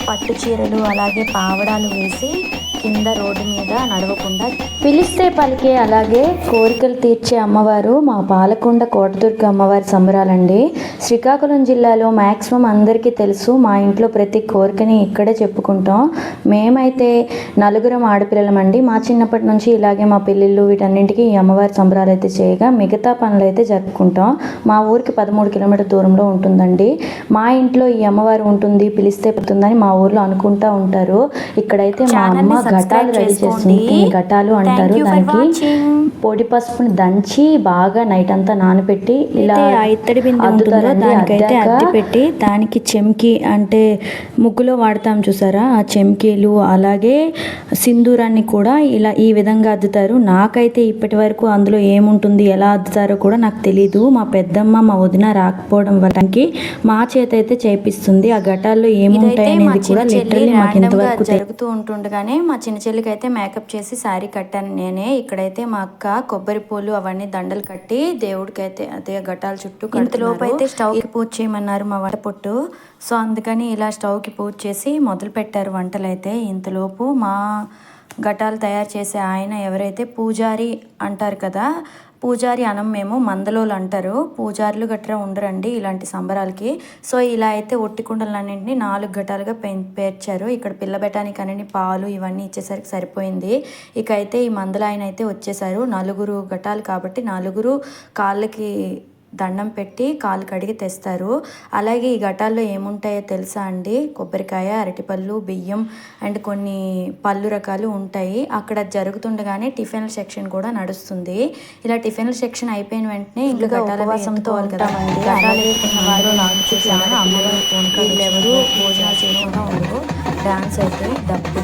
పట్టు చీరలు అలాగే పావడాలు వేసి కింద రోడ్డు మీద నడవకుండా పిలిస్తే పలికే అలాగే కోరికలు తీర్చే అమ్మవారు మా పాలకొండ కోటదుర్గ అమ్మవారి సంబరాలండి. శ్రీకాకుళం జిల్లాలో మ్యాక్సిమం అందరికీ తెలుసు. మా ఇంట్లో ప్రతి కోరికని ఇక్కడే చెప్పుకుంటాం. మేమైతే నలుగురం ఆడపిల్లలమండి. మా చిన్నప్పటి నుంచి ఇలాగే మా పెళ్ళిళ్ళు వీటన్నింటికి ఈ అమ్మవారి సంబరాలు అయితే చేయగా మిగతా పనులు అయితే జరుపుకుంటాం. మా ఊరికి 13 కిలోమీటర్ దూరంలో ఉంటుందండి. మా ఇంట్లో ఈ అమ్మవారు ఉంటుంది, పిలిస్తే పుడుతుందని మా ఊర్లో అనుకుంటా ఉంటారు. ఇక్కడైతే మా అమ్మ ఘటాలు రెడీ చేస్తుంది. ఘటాలు అంటారు దానికి. పొడి పసుపుని దంచి బాగా నైట్ అంతా నానబెట్టి ఇలా ఇత్తడి బిందె ఉంటుందో దానికైతే అద్దె పెట్టి దానికి చెంకి అంటే ముగ్గులో వాడతాం చూసారా, ఆ చెంకీలు అలాగే సింధూరాన్ని కూడా ఇలా ఈ విధంగా అద్దుతారు. నాకైతే ఇప్పటి వరకు అందులో ఏముంటుంది ఎలా అద్దుతారో కూడా నాకు తెలీదు. మా పెద్దమ్మ మా వదిన రాకపోవడం వల్లకి మా చేత అయితే చేపిస్తుంది. ఆ ఘటాల్లో ఏముంటాయి అనేది కూడా లిటరల్లీ మాకు ఇంతవరకు జరుగుతూ ఉంటుండగానే మా చిన్న చెల్లికి అయితే మేకప్ చేసి శారీ కట్టాను నేనే. ఇక్కడైతే మా అక్క కొబ్బరి పూలు అవన్నీ దండలు కట్టి దేవుడికి అయితే అదే ఘటాల చుట్టూ ఇంతలోపు అయితే స్టవ్కి పూజ చేయమన్నారు మా వంట పొట్టు. సో అందుకని ఇలా స్టవ్కి పూజ చేసి మొదలు పెట్టారు వంటలు అయితే. ఇంతలోపు మా ఘటాలు తయారు చేసే ఆయన ఎవరైతే పూజారి అంటారు కదా, పూజారి అనం మేము మందలోలు అంటారు. పూజారులు గట్రా ఉండరండి ఇలాంటి సంబరాలకి. సో ఇలా అయితే ఒట్టి కుండలన్నింటినీ 4 ఘటాలుగా పేర్చారు. ఇక్కడ పిల్ల బెటానికి అన్ని పాలు ఇవన్నీ ఇచ్చేసరికి సరిపోయింది. ఇక అయితే ఈ మందల ఆయన అయితే వచ్చేసారు. 4 ఘటాలు కాబట్టి 4 కాళ్ళకి దండం పెట్టి కాలు కడిగి తెస్తారు. అలాగే ఈ ఘటాల్లో ఏముంటాయో తెలుసా అండి? కొబ్బరికాయ, అరటిపళ్ళు, బియ్యం అండ్ కొన్ని పళ్ళు రకాలు ఉంటాయి. అక్కడ జరుగుతుండగానే టిఫిన్ల సెక్షన్ కూడా నడుస్తుంది. ఇలా టిఫిన్ల సెక్షన్ అయిపోయిన వెంటనే ఇంకా ఉపవాసంతో ఉంటామండి. ఘటాలు వేసుకున్న వారు నాకు చూసాను అమ్మవారు వీళ్ళెవరు భోజనాలు చేయకుండా ఉండరు. డాన్స్ అయితే డప్పు